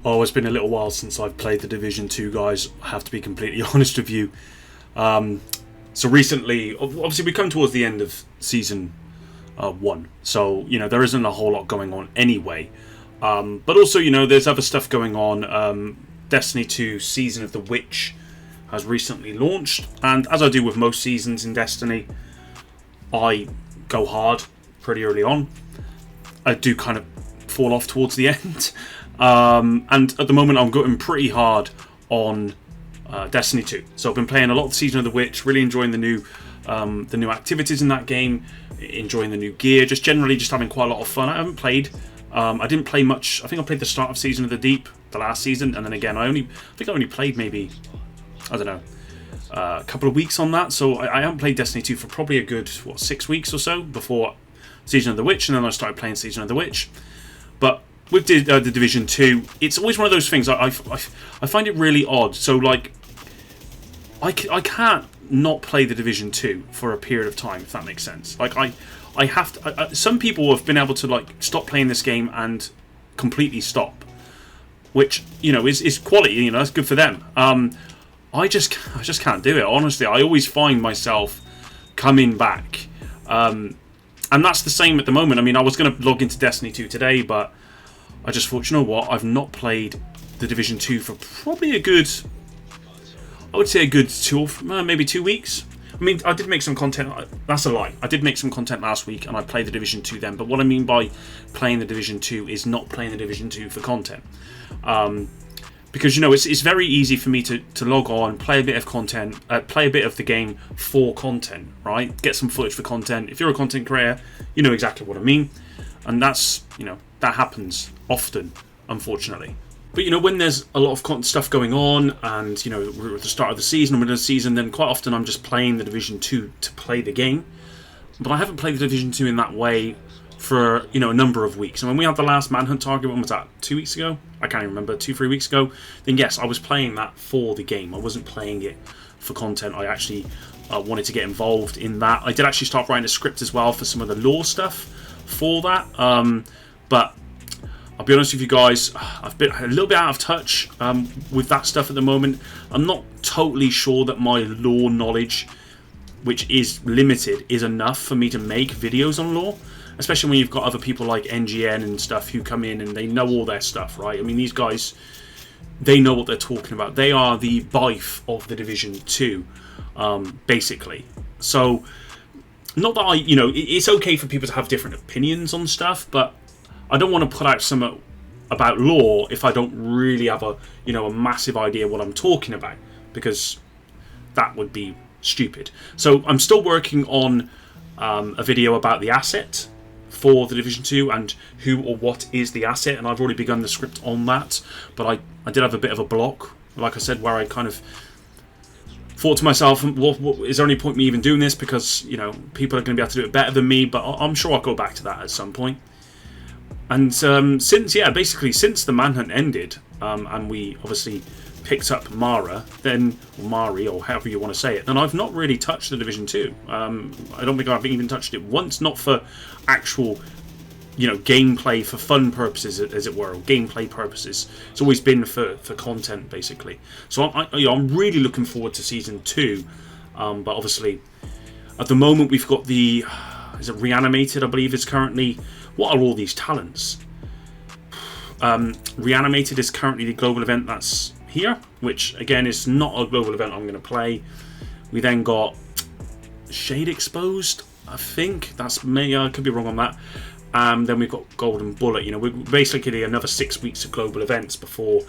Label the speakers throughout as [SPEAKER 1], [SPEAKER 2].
[SPEAKER 1] Oh, it's been a little while since I've played The Division 2, guys. I have to be completely honest with you. So recently, obviously we come towards the end of Season 1. So, there isn't a whole lot going on anyway. But also, there's other stuff going on. Destiny 2 Season of the Witch has recently launched. And as I do with most seasons in Destiny, I go hard pretty early on. I do kind of fall off towards the end. And at the moment I'm going pretty hard on Destiny 2. So I've been playing a lot of Season of the Witch, really enjoying the new activities in that game, enjoying the new gear, just generally just having quite a lot of fun. I haven't played, I didn't play much. I think I played the start of Season of the Deep, the last season, and then again I think I only played maybe, I don't know, a couple of weeks on that. So I haven't played Destiny 2 for probably a good 6 weeks or so before Season of the Witch, and then I started playing Season of the Witch. But with the Division 2, it's always one of those things. I find it really odd. So, like, I can't not play the Division 2 for a period of time, if that makes sense. Like, I have to. Some people have been able to, like, stop playing this game and completely stop, which, is quality. That's good for them. I just can't do it. Honestly, I always find myself coming back. And that's the same at the moment. I mean, I was going to log into Destiny 2 today, but I just thought, you know what? I've not played the Division 2 for probably I would say a good maybe 2 weeks. I mean, I did make some content. That's a lie. I did make some content last week, and I played the Division 2 then. But what I mean by playing the Division 2 is not playing the Division 2 for content. Because, it's very easy for me to log on, play a bit of content, play a bit of the game for content, right? Get some footage for content. If you're a content creator, you know exactly what I mean. And that's, that happens often, unfortunately. But, when there's a lot of stuff going on and, we're at the start of the season, middle of the season, then quite often I'm just playing the Division 2 to play the game. But I haven't played the Division 2 in that way for, a number of weeks. And when we had the last Manhunt target, when was that? 2 weeks ago? I can't even remember, 2-3 weeks ago. Then yes, I was playing that for the game. I wasn't playing it for content. I actually wanted to get involved in that. I did actually start writing a script as well for some of the lore stuff for that. But I'll be honest with you guys, I've been a little bit out of touch with that stuff at the moment. I'm not totally sure that my lore knowledge, which is limited, is enough for me to make videos on lore. Especially when you've got other people like NGN and stuff who come in and they know all their stuff, right? I mean, these guys, they know what they're talking about. They are the Bife of the Division 2, basically. So, not that it's okay for people to have different opinions on stuff, but I don't want to put out something about lore if I don't really have a massive idea what I'm talking about, because that would be stupid. So, I'm still working on a video about the asset for the Division 2 and who or what is the asset, and I've already begun the script on that. But I did have a bit of a block, like I said, where I kind of thought to myself, what is there any point me even doing this, because people are going to be able to do it better than me. But I'm sure I'll go back to that at some point. And since the Manhunt ended, and we obviously picked up Mara, then, or Mari, or however you want to say it, then I've not really touched the Division 2. I don't think I've even touched it once, not for actual, gameplay, for fun purposes, as it were, or gameplay purposes. It's always been for content, basically. So I'm really looking forward to Season 2, but obviously, at the moment, we've got is it Reanimated, I believe, is currently, what are all these talents? Reanimated is currently the global event that's here, which again is not a global event I'm going to play. We then got Shade Exposed, I think that's me. I could be wrong on that. Then we've got Golden Bullet. We're basically another 6 weeks of global events before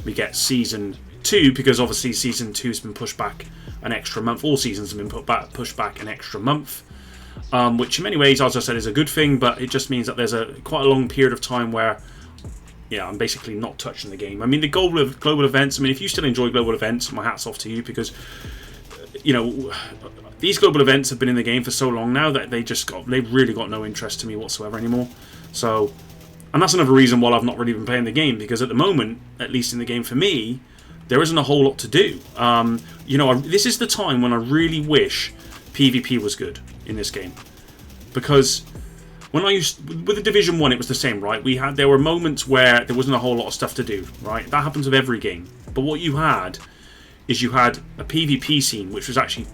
[SPEAKER 1] we get Season 2, because obviously Season 2 has been pushed back an extra month. All seasons have been pushed back an extra month, which in many ways, as I said, is a good thing, but it just means that there's quite a long period of time where I'm basically not touching the game. I mean, the global events, if you still enjoy global events, my hat's off to you, because, these global events have been in the game for so long now that they've really got no interest to me whatsoever anymore. So, and that's another reason why I've not really been playing the game, because at the moment, at least in the game for me, there isn't a whole lot to do. This is the time when I really wish PvP was good in this game, because when I used with the Division 1, it was the same, right? There were moments where there wasn't a whole lot of stuff to do, right? That happens with every game. But what you had is you had a PvP scene, which was actually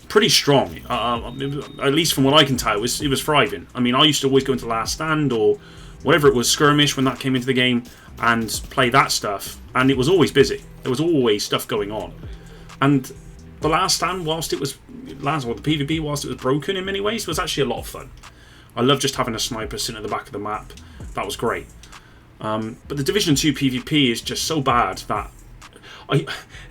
[SPEAKER 1] pretty strong. At least from what I can tell, it was thriving. I mean, I used to always go into Last Stand or whatever it was, Skirmish, when that came into the game, and play that stuff, and it was always busy. There was always stuff going on. And the Last Stand, the PvP, whilst it was broken in many ways, was actually a lot of fun. I love just having a sniper sitting at the back of the map. That was great. But the Division 2 PvP is just so bad that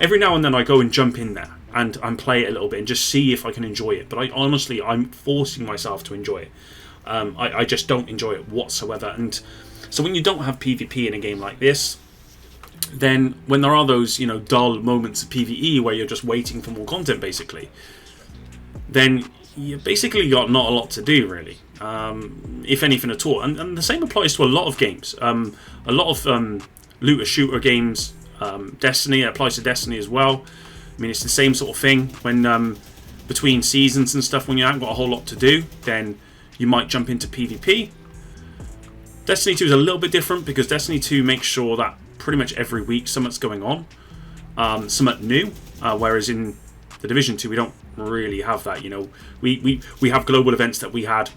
[SPEAKER 1] every now and then I go and jump in there and play it a little bit and just see if I can enjoy it. But I'm forcing myself to enjoy it. I just don't enjoy it whatsoever. And so when you don't have PvP in a game like this, then when there are those, dull moments of PvE where you're just waiting for more content, basically, then you basically got not a lot to do, really, if anything at all. And the same applies to a lot of games. A lot of looter-shooter games, Destiny, it applies to Destiny as well. I mean, it's the same sort of thing. When between seasons and stuff, when you haven't got a whole lot to do, then you might jump into PvP. Destiny 2 is a little bit different because Destiny 2 makes sure that pretty much every week something's going on, something new, whereas in the Division 2 we don't really have that. We have global events that we had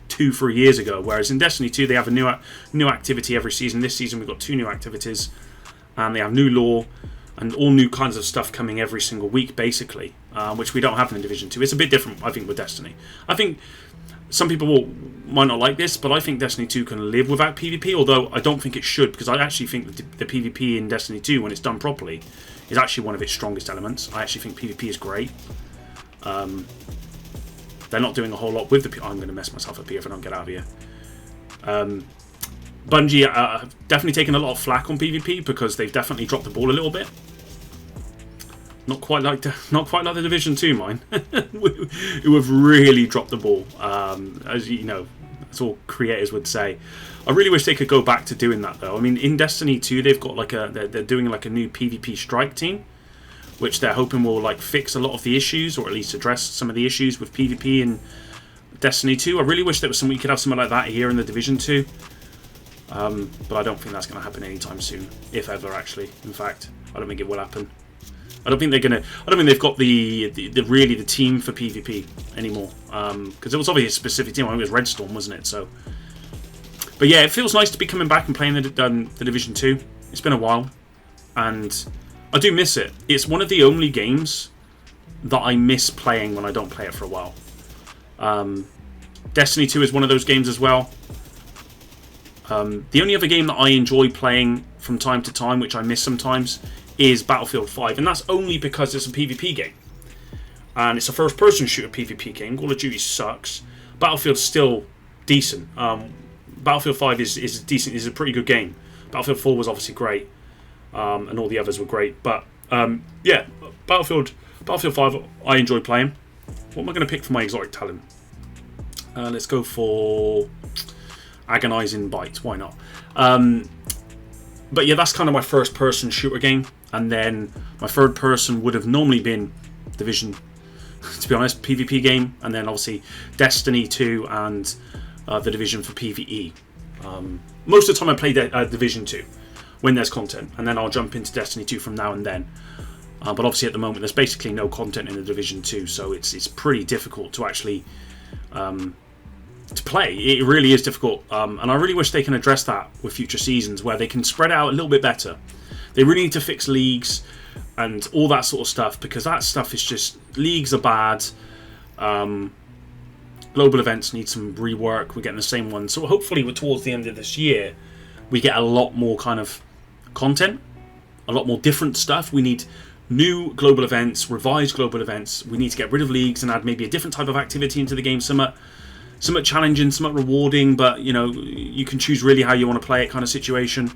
[SPEAKER 1] 2-3 years ago, whereas in Destiny 2 they have a new activity every season. This season we've got 2 new activities, and they have new lore and all new kinds of stuff coming every single week, basically, which we don't have in Division 2. It's a bit different, I think, with Destiny. I think some people might not like this, but I think Destiny 2 can live without PvP, although I don't think it should, because I actually think that the PvP in Destiny 2, when it's done properly, is actually one of its strongest elements. I actually think PvP is great. They're not doing a whole lot with the... I'm going to mess myself up here if I don't get out of here. Bungie have definitely taken a lot of flack on PvP because they've definitely dropped the ball a little bit. Not quite like the Division 2, mine. Who have really dropped the ball, as you know, that's all creators would say. I really wish they could go back to doing that, though. I mean, in Destiny 2, they've got they're doing like a new PvP strike team, which they're hoping will fix a lot of the issues, or at least address some of the issues with PvP in Destiny 2. I really wish there was we could have something like that here in the Division 2, but I don't think that's going to happen anytime soon, if ever. Actually, in fact, I don't think it will happen. I don't think they're gonna. I don't think they've got the team for PvP anymore. Because it was obviously a specific team. I think it was Redstorm, wasn't it? So, but yeah, it feels nice to be coming back and playing the Division 2. It's been a while, and I do miss it. It's one of the only games that I miss playing when I don't play it for a while. Destiny 2 is one of those games as well. The only other game that I enjoy playing from time to time, which I miss sometimes, is Battlefield 5, and that's only because it's a PvP game. And it's a first-person shooter PvP game. Call of Duty sucks. Battlefield's still decent. Battlefield 5 is decent. Is a pretty good game. Battlefield 4 was obviously great, and all the others were great. But yeah, Battlefield 5 I enjoy playing. What am I going to pick for my exotic talent? Let's go for Agonizing Bite. Why not? But yeah, that's kind of my first-person shooter game. And then my third person would have normally been Division, to be honest, PvP game. And then obviously Destiny 2 and the Division for PvE. Most of the time I play Division 2 when there's content. And then I'll jump into Destiny 2 from now and then. But obviously at the moment there's basically no content in the Division 2. So it's pretty difficult to actually to play. It really is difficult. And I really wish they can address that with future seasons, where they can spread out a little bit better. They really need to fix leagues and all that sort of stuff, because that stuff is just... Leagues are bad. Global events need some rework. We're getting the same one. So hopefully towards the end of this year, we get a lot more kind of content. A lot more different stuff. We need new global events, revised global events. We need to get rid of leagues and add maybe a different type of activity into the game. Somewhat challenging, somewhat rewarding, but you can choose really how you want to play it kind of situation.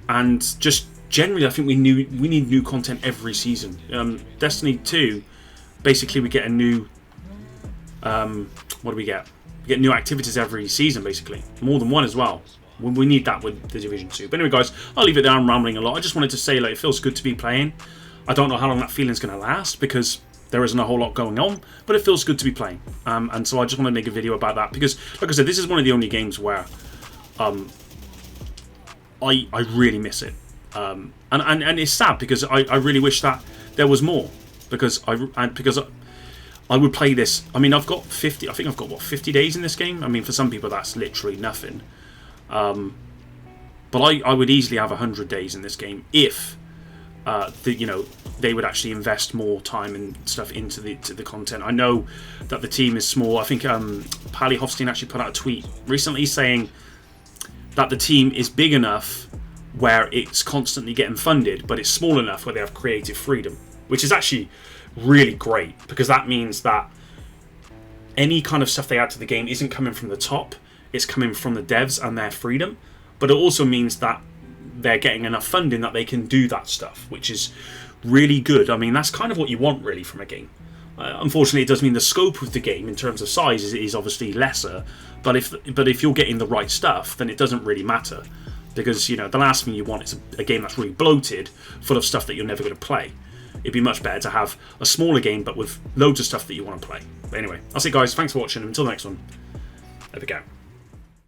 [SPEAKER 1] And just generally, I think we need new content every season. Destiny 2, basically we get a new... what do we get? We get new activities every season, basically. More than one as well. We need that with the Division 2. But anyway, guys, I'll leave it there. I'm rambling a lot. I just wanted to say, it feels good to be playing. I don't know how long that feeling's going to last, because there isn't a whole lot going on, but it feels good to be playing. And so I just want to make a video about that because, like I said, this is one of the only games where I really miss it. And it's sad because I really wish that there was more, because I would play this. I mean, I've got 50. I think I've got what, 50 days in this game. I mean, for some people that's literally nothing. But I would easily have 100 days in this game if they would actually invest more time and stuff into the content. I know that the team is small. I think Pally Hofstein actually put out a tweet recently saying that the team is big enough where it's constantly getting funded, but it's small enough where they have creative freedom, which is actually really great, because that means that any kind of stuff they add to the game isn't coming from the top, it's coming from the devs and their freedom. But it also means that they're getting enough funding that they can do that stuff, which is really good. I mean, that's kind of what you want really from a game. Unfortunately, it does mean the scope of the game in terms of size is obviously lesser, but if you're getting the right stuff, then it doesn't really matter, because the last thing you want is a game that's really bloated, full of stuff that you're never going to play. It'd be much better to have a smaller game but with loads of stuff that you want to play. But anyway, that's it guys, thanks for watching, until the next one, there we go.